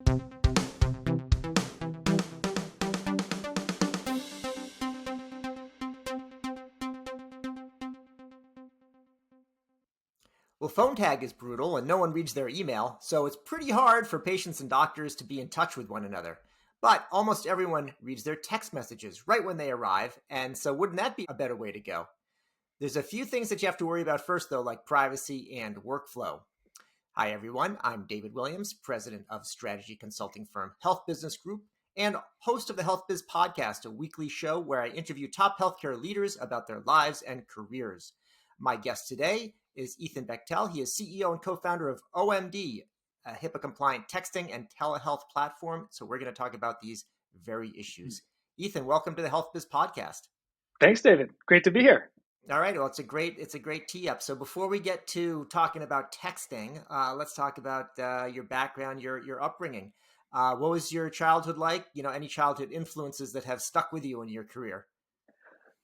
Well, phone tag is brutal and no one reads their email, so it's pretty hard for patients and doctors to be in touch with one another. But almost everyone reads their text messages right when they arrive, and so wouldn't that be a better way to go? There's a few things that you have to worry about first, though, like privacy and workflow. Hi, everyone. I'm David Williams, president of strategy consulting firm Health Business Group and host of the HealthBiz podcast, a weekly show where I interview top healthcare leaders about their lives and careers. My guest today is Ethan Bechtel. He is CEO and co-founder of OhMD, a HIPAA-compliant texting and telehealth platform. So we're going to talk about these very issues. Ethan, welcome to the HealthBiz podcast. Thanks, David. Great to be here. All right. Well, it's a great tee up. So before we get to talking about texting, let's talk about your background, your upbringing. What was your childhood like? Any childhood influences that have stuck with you in your career?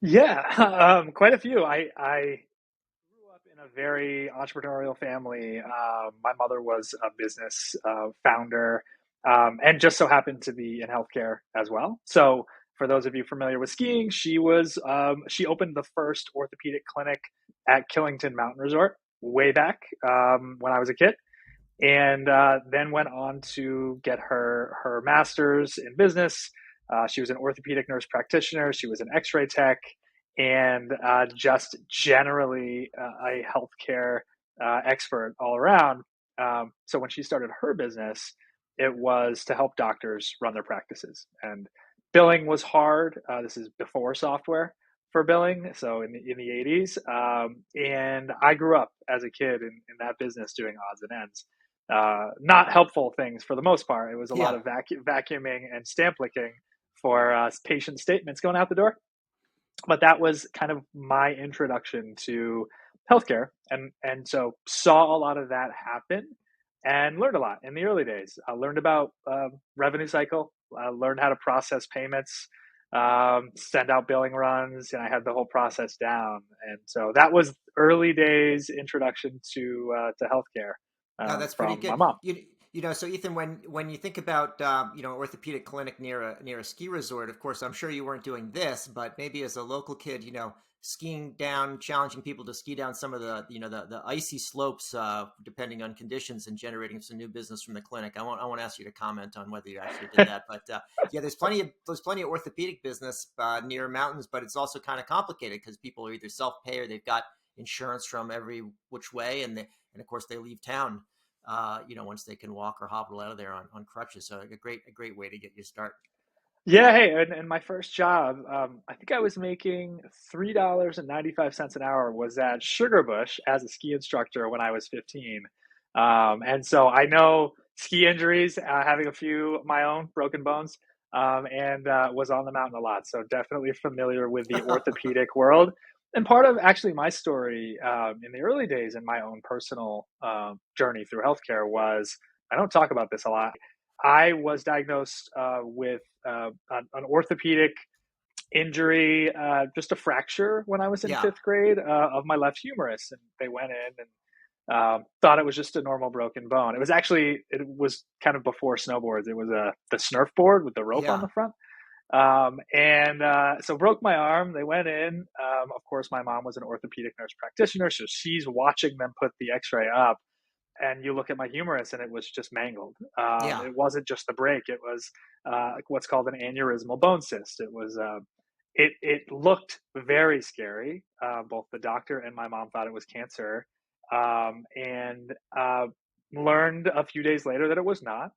Yeah, quite a few. I grew up in a very entrepreneurial family. My mother was a business founder and just so happened to be in healthcare as well. So for those of you familiar with skiing, she opened the first orthopedic clinic at Killington Mountain Resort way back when I was a kid, and then went on to get her master's in business. She was an orthopedic nurse practitioner. She was an X-ray tech, and just generally a healthcare expert all around. So when she started her business, it was to help doctors run their practices. And billing was hard. This is before software for billing, so in the 80s. And I grew up as a kid in that business doing odds and ends. Not helpful things for the most part. It was a lot of vacuuming and stamp licking for patient statements going out the door. But that was kind of my introduction to healthcare, and so saw a lot of that happen and learned a lot in the early days. I learned about revenue cycle, learned how to process payments, send out billing runs, and I had the whole process down. And so that was early days introduction to healthcare That's pretty from good. my mom. So Ethan, when you think about orthopedic clinic near a ski resort, of course, I'm sure you weren't doing this, but maybe as a local kid, skiing down, challenging people to ski down some of the icy slopes, depending on conditions, and generating some new business from the clinic. I won't ask you to comment on whether you actually did that, but yeah, there's plenty of orthopedic business near mountains, but it's also kind of complicated because people are either self-pay or they've got insurance from every which way, and of course they leave town. Once they can walk or hobble out of there on crutches. So a great way to get you start. Yeah, hey, and my first job, I think I was making $3.95 an hour, was at Sugar Bush as a ski instructor when I was 15. And so I know ski injuries, having a few of my own broken bones, and was on the mountain a lot. So definitely familiar with the orthopedic world. And part of actually my story in the early days in my own personal journey through healthcare was, I don't talk about this a lot. I was diagnosed with an orthopedic injury, just a fracture when I was in fifth grade of my left humerus. And they went in and thought it was just a normal broken bone. It was kind of before snowboards. It was the Snurf board with the rope on the front. So broke my arm. They went in. Of course, my mom was an orthopedic nurse practitioner, so she's watching them put the X-ray up. And you look at my humerus, and it was just mangled. It wasn't just the break; it was what's called an aneurysmal bone cyst. It was. It looked very scary. Both the doctor and my mom thought it was cancer, and learned a few days later that it was not.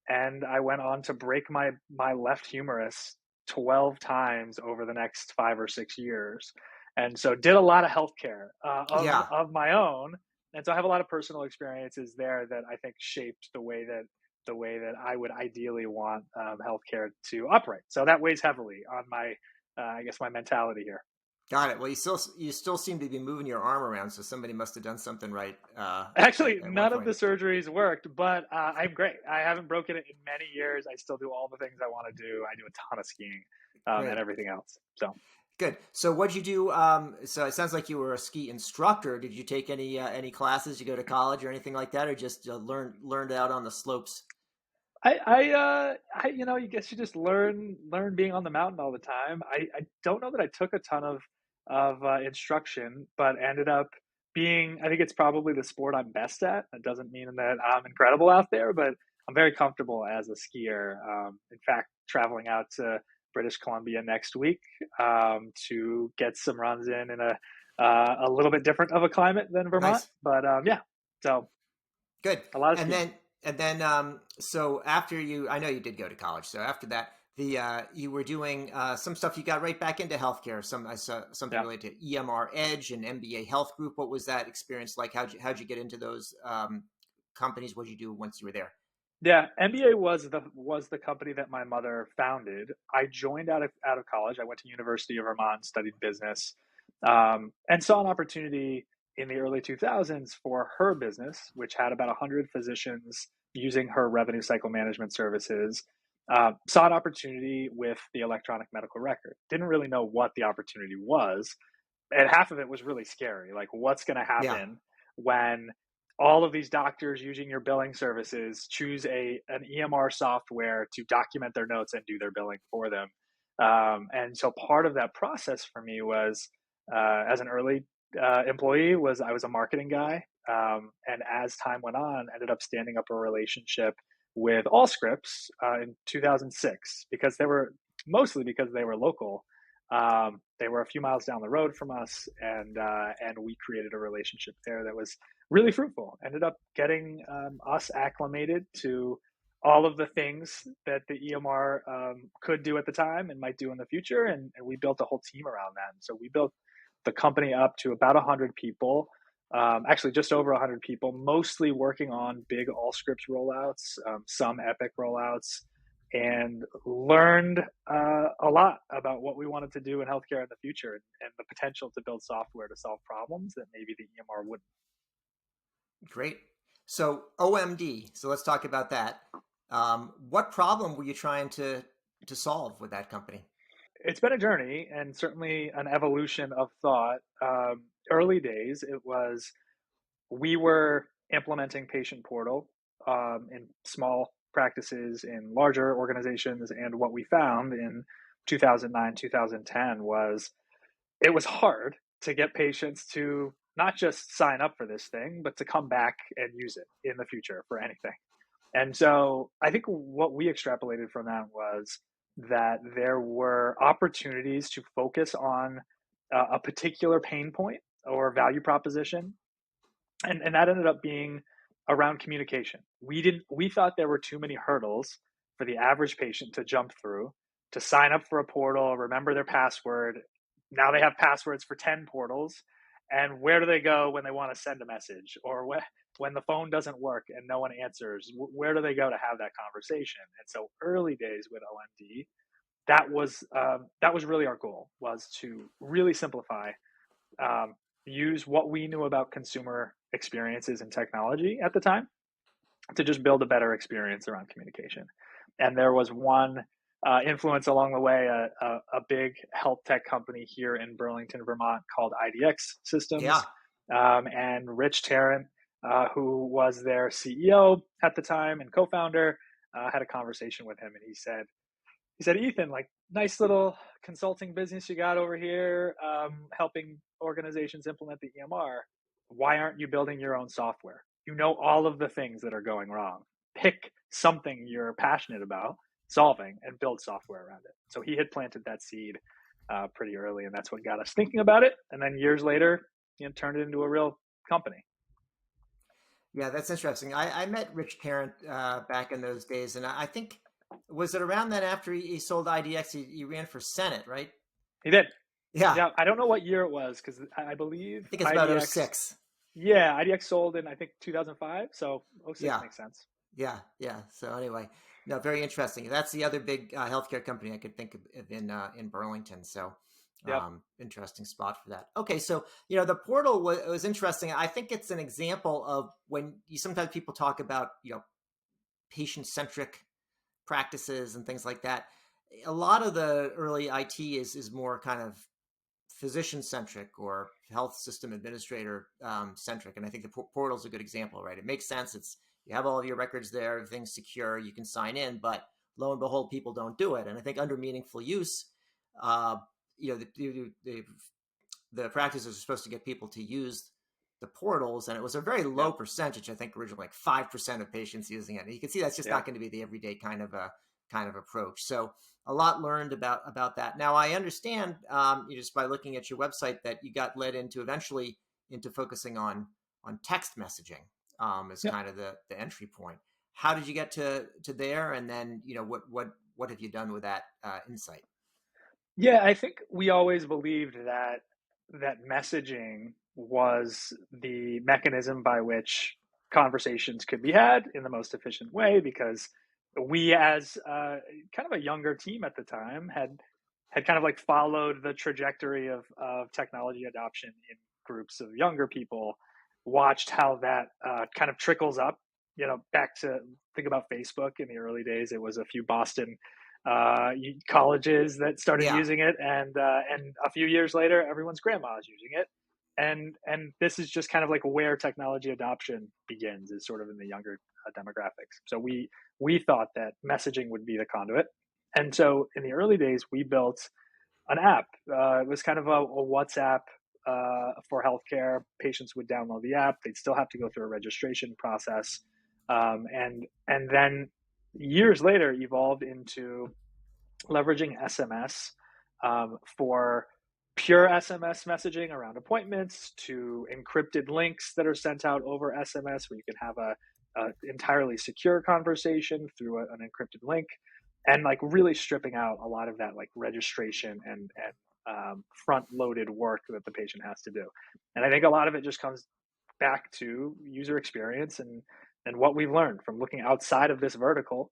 And I went on to break my left humerus 12 times over the next 5 or 6 years. And so did a lot of healthcare of my own. And so I have a lot of personal experiences there that I think shaped the way that I would ideally want healthcare to operate. So that weighs heavily on my, I guess, my mentality here. Got it. Well, you still seem to be moving your arm around, so somebody must have done something right. Actually, none of the surgeries worked, but I'm great. I haven't broken it in many years. I still do all the things I want to do. I do a ton of skiing and everything else. So good. So what'd you do? So it sounds like you were a ski instructor. Did you take any classes? You go to college or anything like that, or just learned out on the slopes? you guess you just learn being on the mountain all the time. I don't know that I took a ton of instruction, but ended up being. I think it's probably the sport I'm best at. That doesn't mean that I'm incredible out there, but I'm very comfortable as a skier. In fact, traveling out to British Columbia next week to get some runs in a little bit different of a climate than Vermont. Nice. But yeah, so Good. a lot of And skiing. then so after I know you did go to college. So after that, the you were doing some stuff. You got right back into healthcare. I saw something Yeah. related to EMR Edge and MBA Health Group. What was that experience like? How'd you get into those companies? What did you do once you were there? Yeah, MBA was the company that my mother founded. I joined out of college. I went to University of Vermont, studied business, and saw an opportunity in the early 2000s for her business, which had about 100 physicians using her revenue cycle management services. Saw an opportunity with the electronic medical record. Didn't really know what the opportunity was, and half of it was really scary. Like, what's going to Yeah, happen when all of these doctors using your billing services choose an EMR software to document their notes and do their billing for them? And so part of that process for me was, as an early employee, was I was a marketing guy, and as time went on, ended up standing up a relationship with Allscripts in 2006 because they were mostly because they were local. They were a few miles down the road from us, and we created a relationship there that was really fruitful. Ended up getting us acclimated to all of the things that the EMR could do at the time and might do in the future, and we built a whole team around that. And so we built the company up to about 100 people. Actually, just over 100 people, mostly working on big Allscripts rollouts, some Epic rollouts, and learned a lot about what we wanted to do in healthcare in the future, and the potential to build software to solve problems that maybe the EMR wouldn't. great. So OMD. So let's talk about that. What problem were you trying to solve with that company? It's been a journey and certainly an evolution of thought. Early days, it was we were implementing patient portal in small practices, in larger organizations, and what we found in 2009, 2010 was it was hard to get patients to not just sign up for this thing, but to come back and use it in the future for anything. And so I think what we extrapolated from that was that there were opportunities to focus on a particular pain point or value proposition, and that ended up being around communication. We thought there were too many hurdles for the average patient to jump through to sign up for a portal, remember their password. Now they have passwords for 10 portals, and where do they go when they want to send a message, or when the phone doesn't work and no one answers? Where do they go to have that conversation? And so early days with OMD, that was really our goal, was to really simplify, use what we knew about consumer experiences and technology at the time to just build a better experience around communication. And there was one influence along the way, a big health tech company here in Burlington, Vermont, called IDX Yeah. Systems. And Rich Tarrant, who was their CEO at the time and co-founder, had a conversation with him, and he said, Ethan, like, nice little consulting business you got over here, helping organizations implement the EMR. Why aren't you building your own software? You know all of the things that are going wrong. Pick something you're passionate about solving and build software around it. So he had planted that seed pretty early, and that's what got us thinking about it. And then years later, turned it into a real company. Yeah, that's interesting. I met Rich Tarrant back in those days, and I think was it around then after he sold IDX, he ran for Senate, right? He did. Yeah, Yeah, I don't know what year it was because I believe I think it's about oh IDX. 06. Yeah, IDX sold in, I think, 2005, so '06 Yeah, makes sense. yeah. So anyway, no, very interesting. That's the other big healthcare company I could think of in Burlington. So Yep. interesting spot for that. Okay, so the portal was interesting. I think it's an example of when sometimes people talk about patient-centric practices and things like that. A lot of the early IT is more kind of physician centric or health system administrator centric, and I think the portal is a good example, right? It makes sense. You have all of your records there, everything's secure, you can sign in, but lo and behold, people don't do it. And I think under meaningful use, uh, the practices are supposed to get people to use the portals, and it was a very low Yep. percentage. I think originally like 5% of patients using it. And you can see that's just Yeah. not going to be the everyday kind of approach. So a lot learned about that. Now I understand, just by looking at your website, that you got led into eventually into focusing on text messaging, as Yep. kind of the entry point. How did you get to there, and then what have you done with that insight? Yeah, I think we always believed that messaging was the mechanism by which conversations could be had in the most efficient way, because we, as kind of a younger team at the time, had kind of like followed the trajectory of technology adoption in groups of younger people, watched how that kind of trickles up, back to think about Facebook in the early days. It was a few Boston colleges that started Yeah, using it, and a few years later, everyone's grandma is using it, and this is just kind of like where technology adoption begins, is sort of in the younger demographics. So we thought that messaging would be the conduit, and so in the early days, we built an app. It was kind of a WhatsApp for healthcare. Patients would download the app. They'd still have to go through a registration process, and then years later evolved into leveraging SMS for pure SMS messaging around appointments, to encrypted links that are sent out over SMS, where you can have a entirely secure conversation through an encrypted link, and like really stripping out a lot of that like registration and front loaded work that the patient has to do. And I think a lot of it just comes back to user experience and what we've learned from looking outside of this vertical,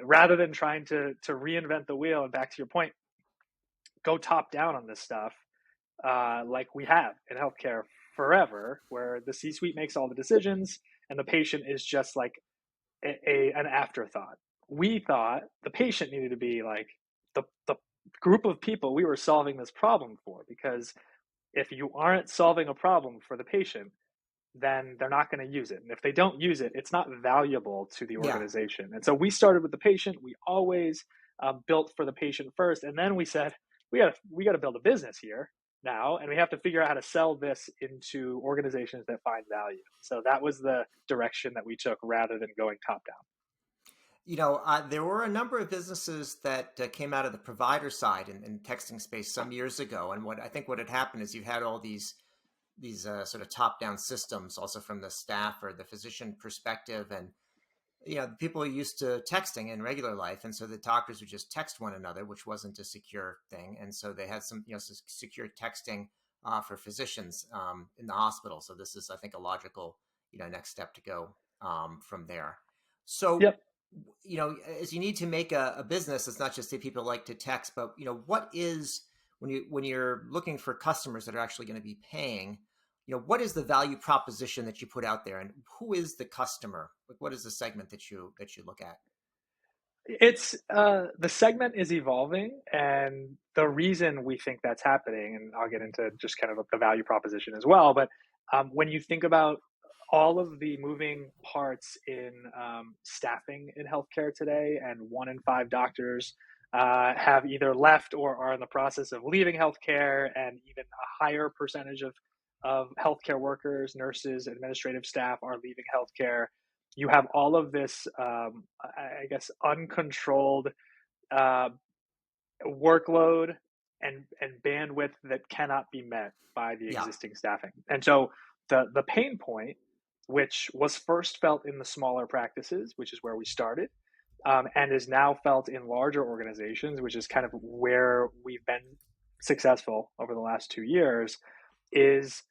rather than trying to reinvent the wheel. And back to your point, go top down on this stuff, like we have in healthcare forever, where the C-suite makes all the decisions and the patient is just like an afterthought. We thought the patient needed to be like the group of people we were solving this problem for, because if you aren't solving a problem for the patient, then they're not going to use it. And if they don't use it, it's not valuable to the yeah. organization. And so we started with the patient. We always built for the patient first, and then we said we got to build a business here now, and we have to figure out how to sell this into organizations that find value. So that was the direction that we took, rather than going top down. There were a number of businesses that came out of the provider side in texting space some years ago, and what had happened is you had all these sort of top-down systems, also from the staff or the physician perspective, and people are used to texting in regular life, and so the doctors would just text one another, which wasn't a secure thing, and so they had some secure texting for physicians in the hospital. So this is, I think, a logical next step to go from there. So Yep. as you need to make a business, it's not just that people like to text, but what is, when you're looking for customers that are actually going to be paying, what is the value proposition that you put out there, and who is the customer? Like, what is the segment that you look at? It's the segment is evolving, and the reason we think that's happening, and I'll get into just kind of the value proposition as well. But when you think about all of the moving parts in staffing in healthcare today, and 1 in 5 doctors have either left or are in the process of leaving healthcare, and even a higher percentage of healthcare workers, nurses, administrative staff are leaving healthcare. You have all of this, I guess, uncontrolled uh, workload and bandwidth that cannot be met by the Yeah, existing staffing. And so the pain point, which was first felt in the smaller practices, which is where we started, and is now felt in larger organizations, which is kind of where we've been successful over the last 2 years, is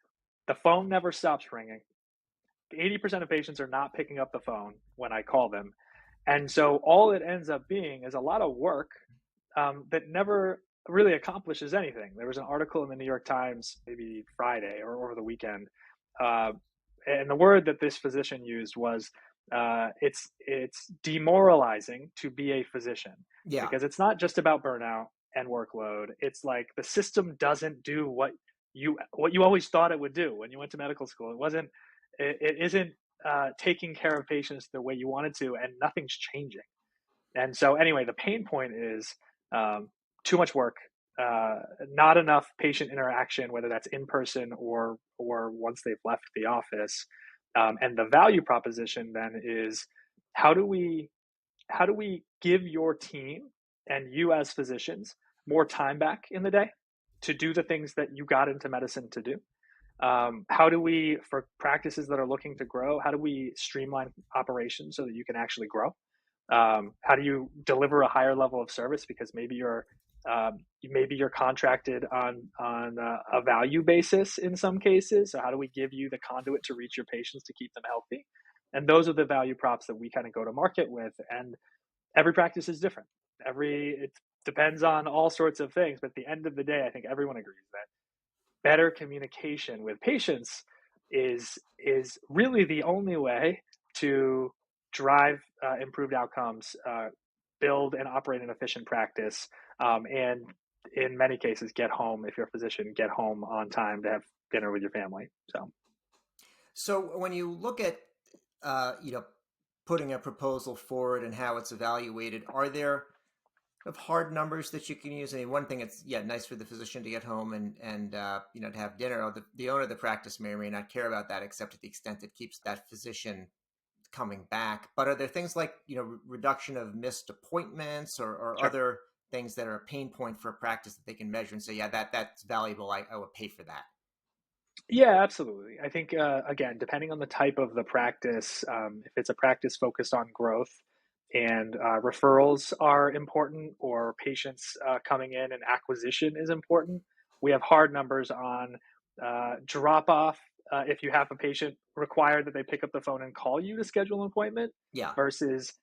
the phone never stops ringing. 80% of patients are not picking up the phone when I call them. And so all it ends up being is a lot of work that never really accomplishes anything. There was an article in the New York Times, maybe Friday or over the weekend, uh, and the word that this physician used was it's demoralizing to be a physician, yeah, because it's not just about burnout and workload. It's like the system doesn't do what you always thought it would do when you went to medical school. It isn't taking care of patients the way you wanted to, and nothing's changing. And so, anyway, the pain point is um, too much work, not enough patient interaction, whether that's in person or once they've left the office. And the value proposition then is how do we how do we give your team and you as physicians more time back in the day to do the things that you got into medicine to do? How do we, for practices that are looking to grow, how do we streamline operations so that you can actually grow? How do you deliver a higher level of service because maybe you're contracted on a value basis in some cases. So how do we give you the conduit to reach your patients to keep them healthy? And those are the value props that we kind of go to market with. And every practice is different. It depends on all sorts of things. But at the end of the day, I think everyone agrees that better communication with patients is really the only way to drive improved outcomes, build and operate an efficient practice, and in many cases, get home if you're a physician, get home on time to have dinner with your family. So when you look at, you know, putting a proposal forward and how it's evaluated, are there of hard numbers that you can use? I mean, one thing, it's nice for the physician to get home and you know, to have dinner. The owner of the practice may or may not care about that, except to the extent it keeps that physician coming back. But are there things like, you know, reduction of missed appointments or Sure. other things that are a pain point for a practice that they can measure and say, yeah, that's valuable. I would pay for that. Yeah, absolutely. I think, again, depending on the type of the practice, if it's a practice focused on growth and referrals are important, or patients coming in and acquisition is important, we have hard numbers on drop off. If you have a patient require that they pick up the phone and call you to schedule an appointment Yeah. versus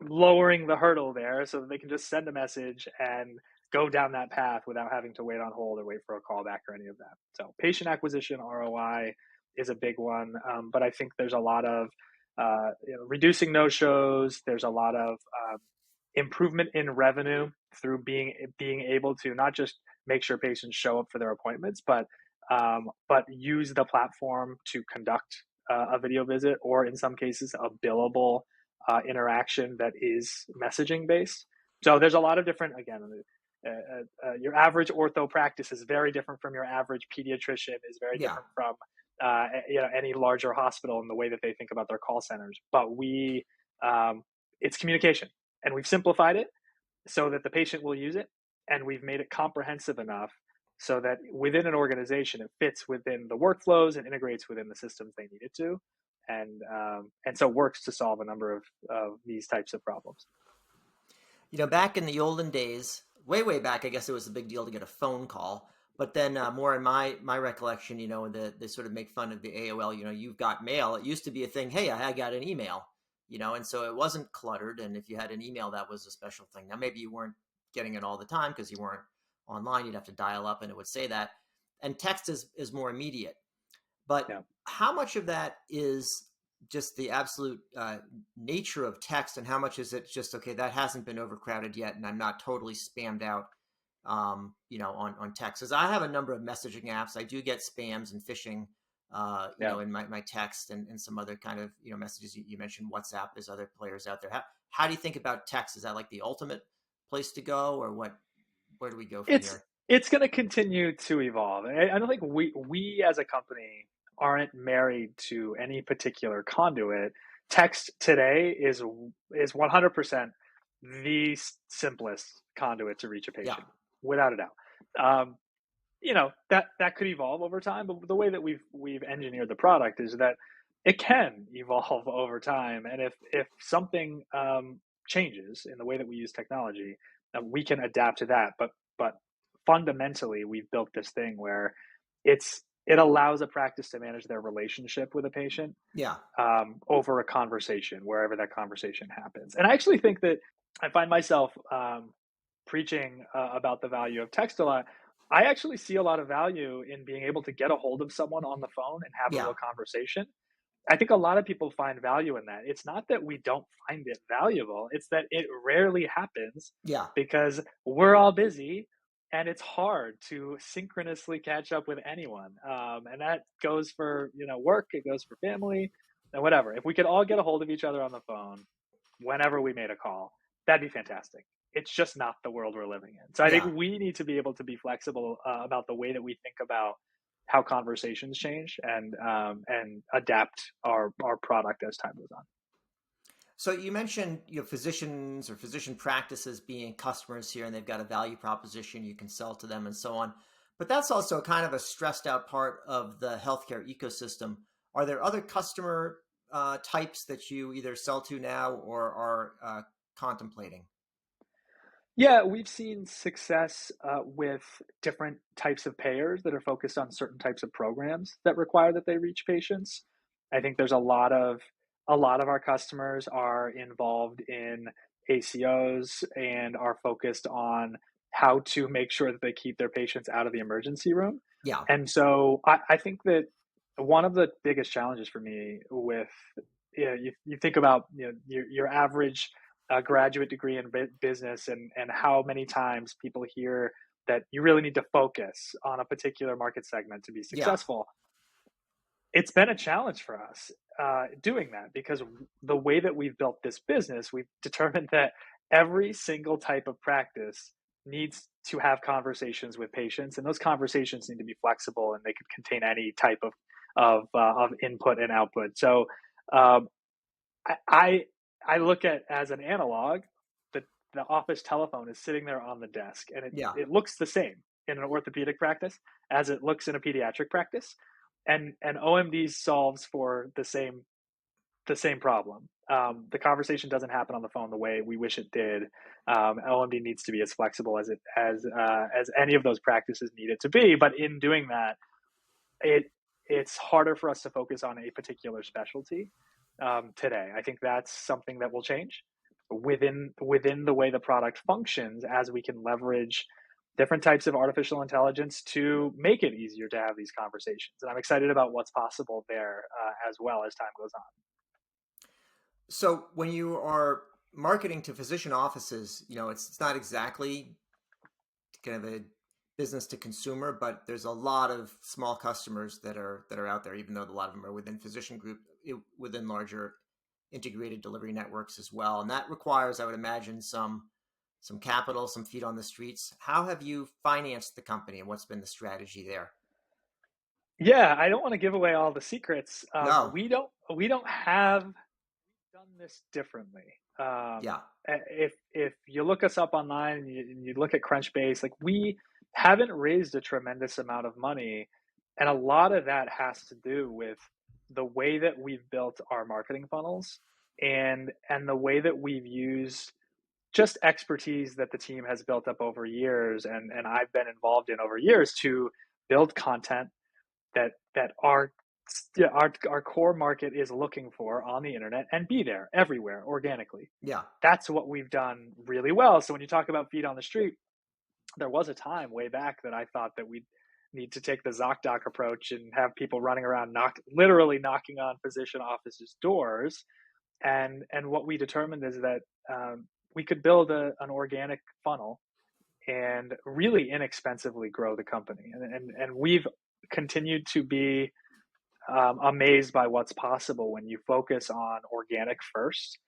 lowering the hurdle there so that they can just send a message and go down that path without having to wait on hold or wait for a call back or any of that. So patient acquisition ROI is a big one, but I think there's a lot of reducing no shows. There's a lot of improvement in revenue through being able to not just make sure patients show up for their appointments, but use the platform to conduct a video visit, or in some cases a billable interaction that is messaging based. So there's a lot of different, again, your average ortho practice is very different from your average pediatrician, is very Yeah. different from any larger hospital in the way that they think about their call centers. But it's communication, and we've simplified it so that the patient will use it, and we've made it comprehensive enough so that within an organization it fits within the workflows and integrates within the systems they need it to, and so works to solve a number of these types of problems. You know, back in the olden days, way back, I guess it was a big deal to get a phone call. But then more in my recollection, you know, they sort of make fun of the AOL. You know, you've got mail. It used to be a thing. Hey, I got an email. You know, and so it wasn't cluttered. And if you had an email, that was a special thing. Now maybe you weren't getting it all the time because you weren't online. You'd have to dial up, and it would say that. And text is more immediate. But Yeah. how much of that is just the absolute nature of text, and how much is it just, okay, that hasn't been overcrowded yet, and I'm not totally spammed out, you know, on text? Because I have a number of messaging apps. I do get spams and phishing, you Yeah. know, in my text and some other kind of, you know, messages. You mentioned WhatsApp. There's other players out there. How do you think about text? Is that like the ultimate place to go, or what? Where do we go from It's here? it's going to continue to evolve. I don't think we as a company aren't married to any particular conduit. Text today is 100% the simplest conduit to reach a Yeah. patient, without a doubt. Um, that could evolve over time, but the way that we've engineered the product is that it can evolve over time, and if something changes in the way that we use technology, we can adapt to that. But fundamentally, we've built this thing where it allows a practice to manage their relationship with a patient Yeah. over a conversation, wherever that conversation happens. And I actually think that I find myself preaching about the value of text a lot. I actually see a lot of value in being able to get a hold of someone on the phone and have a Yeah. real conversation. I think a lot of people find value in that. It's not that we don't find it valuable, it's that it rarely happens Yeah. because we're all busy and it's hard to synchronously catch up with anyone. And that goes for, work, it goes for family. and whatever. If we could all get a hold of each other on the phone whenever we made a call, that'd be fantastic. It's just not the world we're living in. So I think Yeah. we need to be able to be flexible about the way that we think about how conversations change, and adapt our product as time goes on. So you mentioned physicians or physician practices being customers here, and they've got a value proposition you can sell to them, and so on. But that's also kind of a stressed out part of the healthcare ecosystem. Are there other customer types that you either sell to now or are contemplating? Yeah, we've seen success with different types of payers that are focused on certain types of programs that require that they reach patients. I think there's a lot of our customers are involved in ACOs and are focused on how to make sure that they keep their patients out of the emergency room. Yeah, And so I think that one of the biggest challenges for me with, you think about, your average graduate degree in business, and how many times people hear that you really need to focus on a particular market segment to be yeah, successful. It's been a challenge for us doing that, because the way that we've built this business, we've determined that every single type of practice needs to have conversations with patients, and those conversations need to be flexible, and they could contain any type of input and output. So um, I I look at, as an analog, the office telephone is sitting there on the desk, and yeah, it looks the same in an orthopedic practice as it looks in a pediatric practice, and OMD solves for the same problem. The conversation doesn't happen on the phone the way we wish it did. OMD needs to be as flexible as any of those practices need it to be, but in doing that, it it's harder for us to focus on a particular specialty today. I think that's something that will change within the way the product functions, as we can leverage different types of artificial intelligence to make it easier to have these conversations. And I'm excited about what's possible there as well as time goes on. So when you are marketing to physician offices, it's not exactly kind of a business to consumer, but there's a lot of small customers that are out there, even though a lot of them are within physician group, within larger integrated delivery networks as well. And that requires, I would imagine, some capital, some feet on the streets. How have you financed the company, and what's been the strategy there? Yeah, I don't want to give away all the secrets. No. We don't have done this differently. Yeah. If you look us up online, and you look at Crunchbase, like, we haven't raised a tremendous amount of money, and a lot of that has to do with the way that we've built our marketing funnels, and the way that we've used just expertise that the team has built up over years, and I've been involved in over years, to build content that yeah, our core market is looking for on the internet, and be there everywhere organically. Yeah. That's what we've done really well. So when you talk about feet on the street, there was a time way back that I thought that we'd need to take the ZocDoc approach and have people running around, literally knocking on physician offices' doors. And what we determined is that we could build an organic funnel and really inexpensively grow the company. And we've continued to be amazed by what's possible when you focus on organic first,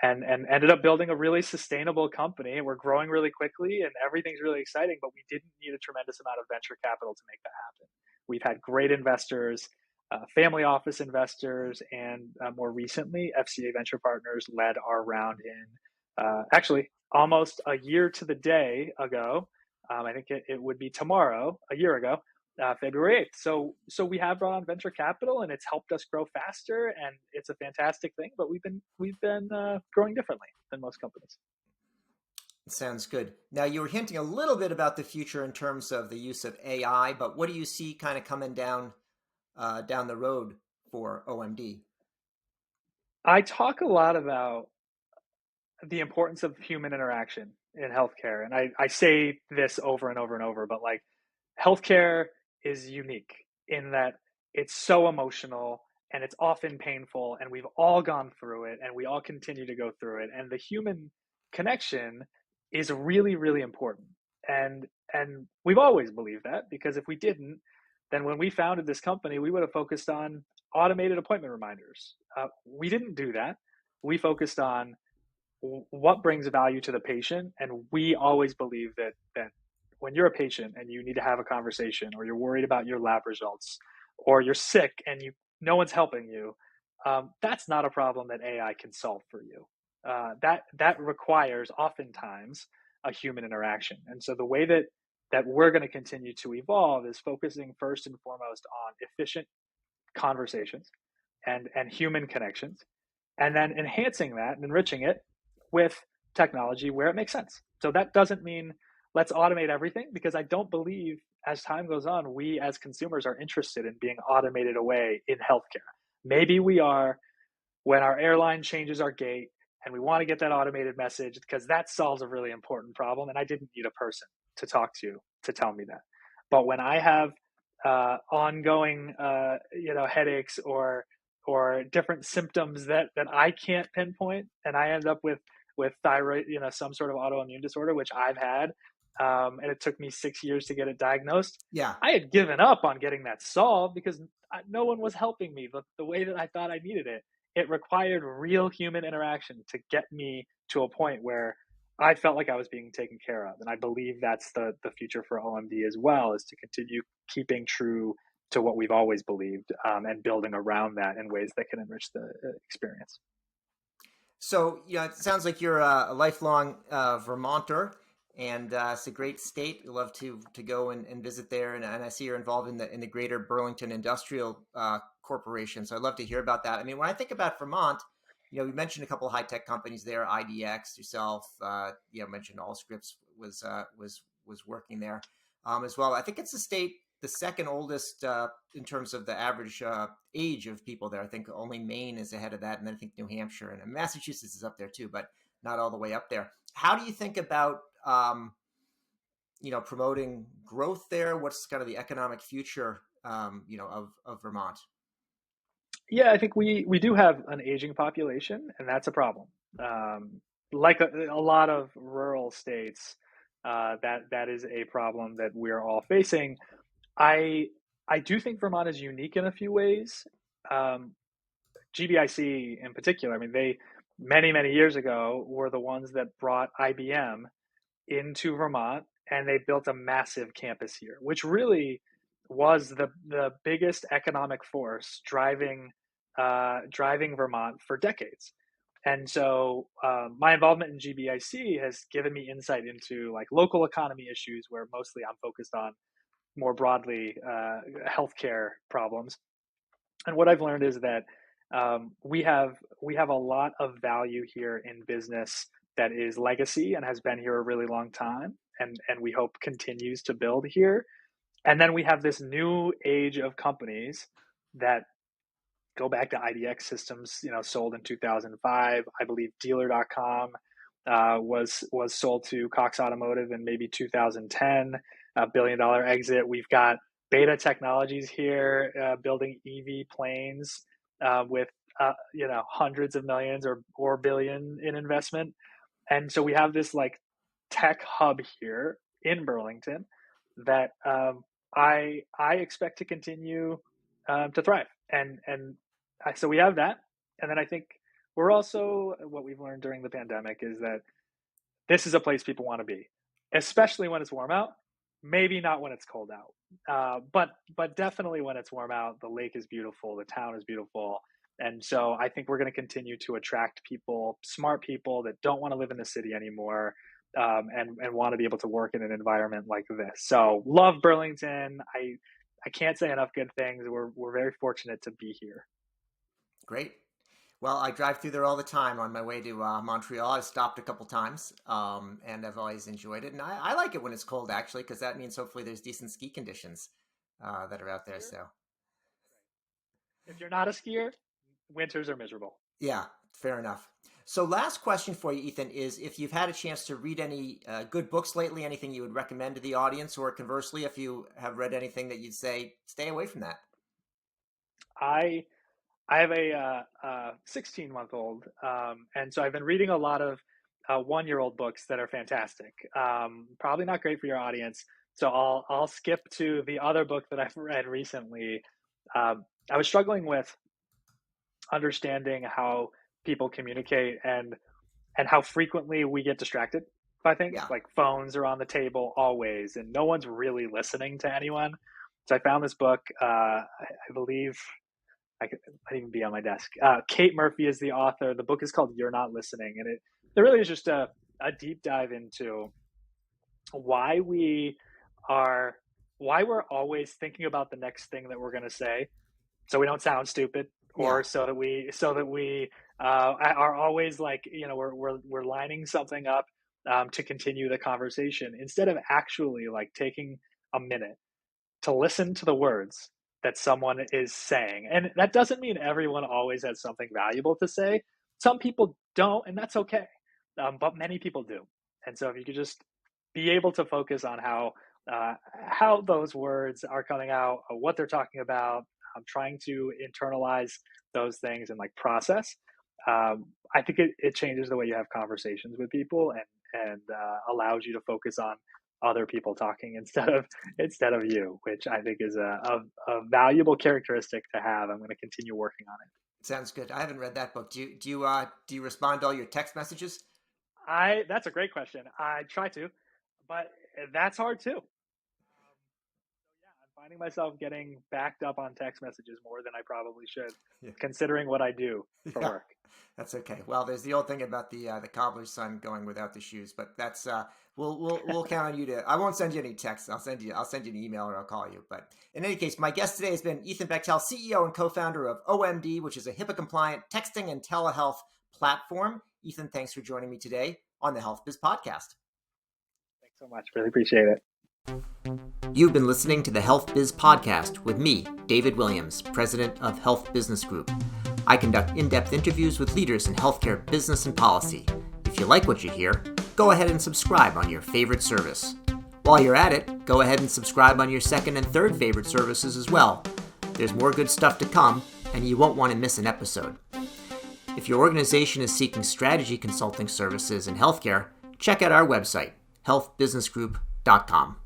and ended up building a really sustainable company. We're growing really quickly, and everything's really exciting, but we didn't need a tremendous amount of venture capital to make that happen. We've had great investors, family office investors, and more recently, FCA Venture Partners led our round in actually almost a year to the day ago. I think it would be tomorrow, a year ago, February 8th. So we have brought on venture capital, and it's helped us grow faster, and it's a fantastic thing. But we've been growing differently than most companies. Sounds good. Now, you were hinting a little bit about the future in terms of the use of AI, but what do you see kind of coming down the road for OMD? I talk a lot about the importance of human interaction in healthcare, and I say this over and over and over, but, like, healthcare is unique in that it's so emotional, and it's often painful, and we've all gone through it, and we all continue to go through it, and the human connection is really, really important. And we've always believed that, because if we didn't, then when we founded this company, we would have focused on automated appointment reminders. We didn't do that. We focused on what brings value to the patient, and we always believe that when you're a patient and you need to have a conversation, or you're worried about your lab results, or you're sick and you no one's helping you, that's not a problem that AI can solve for you. That requires oftentimes a human interaction, and so the way that we're going to continue to evolve is focusing first and foremost on efficient conversations and human connections, and then enhancing that and enriching it with technology where it makes sense. So that doesn't mean let's automate everything, because I don't believe as time goes on, we as consumers are interested in being automated away in healthcare. Maybe we are when our airline changes our gate and we want to get that automated message because that solves a really important problem. And I didn't need a person to talk to tell me that. But when I have ongoing, headaches or different symptoms that I can't pinpoint, and I end up with thyroid, some sort of autoimmune disorder, which I've had, and it took me 6 years to get it diagnosed. Yeah. I had given up on getting that solved because no one was helping me the way that I thought I needed it. It required real human interaction to get me to a point where I felt like I was being taken care of. And I believe that's the future for OMD as well, is to continue keeping true to what we've always believed, and building around that in ways that can enrich the experience. So, yeah, it sounds like you're a lifelong Vermonter, and it's a great state. We love to go and visit there. And I see you're involved in the Greater Burlington Industrial Corporation. So I'd love to hear about that. I mean, when I think about Vermont, we mentioned a couple of high tech companies there, IDX, yourself, mentioned Allscripts was working there as well. I think it's the state, the second oldest in terms of the average age of people there. I think only Maine is ahead of that, and then I think New Hampshire and Massachusetts is up there too, but not all the way up there. How do you think about promoting growth there? What's kind of the economic future of Vermont? Yeah, I think we do have an aging population, and that's a problem. Like a lot of rural states, that is a problem that we're all facing. I I do think Vermont is unique in a few ways. Um, GBIC in particular, I mean, they many years ago were the ones that brought IBM into Vermont, and they built a massive campus here, which really was the biggest economic force driving Vermont for decades. And so my involvement in GBIC has given me insight into like local economy issues, where mostly I'm focused on more broadly healthcare problems. And what I've learned is that we have a lot of value here in business that is legacy and has been here a really long time, and we hope continues to build here. And then we have this new age of companies that go back to IDX systems, sold in 2005. I believe Dealer.com was sold to Cox Automotive in maybe 2010, $1 billion exit. We've got Beta Technologies here, building EV planes with hundreds of millions or billion in investment. And so we have this like tech hub here in Burlington that I expect to continue to thrive. So we have that, and then I think we're also, what we've learned during the pandemic is that this is a place people want to be, especially when it's warm out. Maybe not when it's cold out, but definitely when it's warm out. The lake is beautiful, the town is beautiful, and so I think we're going to continue to attract people, smart people that don't want to live in the city anymore, and want to be able to work in an environment like this. So love Burlington. I can't say enough good things. We're very fortunate to be here. Great. Well, I drive through there all the time on my way to Montreal. I've stopped a couple times, and I've always enjoyed it. And I like it when it's cold, actually, because that means hopefully there's decent ski conditions that are out there. So, If you're not a skier, winters are miserable. yeah, fair enough. So, last question for you, Ethan, is if you've had a chance to read any good books lately, anything you would recommend to the audience, or conversely, if you have read anything that you'd say, stay away from that. I I have a 16-month-old, and so I've been reading a lot of 1-year-old books that are fantastic. Probably not great for your audience, so I'll skip to the other book that I've read recently. I was struggling with understanding how people communicate and how frequently we get distracted by things. Yeah. Like phones are on the table always, and no one's really listening to anyone. So I found this book. I believe might even be on my desk. Kate Murphy is the author. The book is called "You're Not Listening," and it really is just a deep dive into why we are why we're always thinking about the next thing that we're going to say so we don't sound stupid, Yeah. or so that we are always like, we're lining something up to continue the conversation instead of actually like taking a minute to listen to the words that someone is saying. And that doesn't mean everyone always has something valuable to say. Some people don't, and that's okay. But many people do. And so if you could just be able to focus on how those words are coming out, what they're talking about, trying to internalize those things and like process. I think it changes the way you have conversations with people and allows you to focus on other people talking instead of you, which I think is a valuable characteristic to have. I'm going to continue working on it. Sounds good. I haven't read that book. Do you respond to all your text messages? I That's a great question. I try to, but that's hard too. Yeah, I'm finding myself getting backed up on text messages more than I probably should, Yeah. considering what I do for Yeah. work. That's okay. Well, there's the old thing about the cobbler's son going without the shoes, but that's we'll count on you to. I won't send you any texts. I'll send you an email or I'll call you. But in any case, my guest today has been Ethan Bechtel, CEO and co-founder of OhMD, which is a HIPAA compliant texting and telehealth platform. Ethan, thanks for joining me today on the HealthBiz podcast. Thanks so much. Really appreciate it. You've been listening to the HealthBiz podcast with me, David Williams, president of Health Business Group. I conduct in-depth interviews with leaders in healthcare business and policy. If you like what you hear, go ahead and subscribe on your favorite service. While you're at it, go ahead and subscribe on your second and third favorite services as well. There's more good stuff to come, and you won't want to miss an episode. If your organization is seeking strategy consulting services in healthcare, check out our website, healthbusinessgroup.com.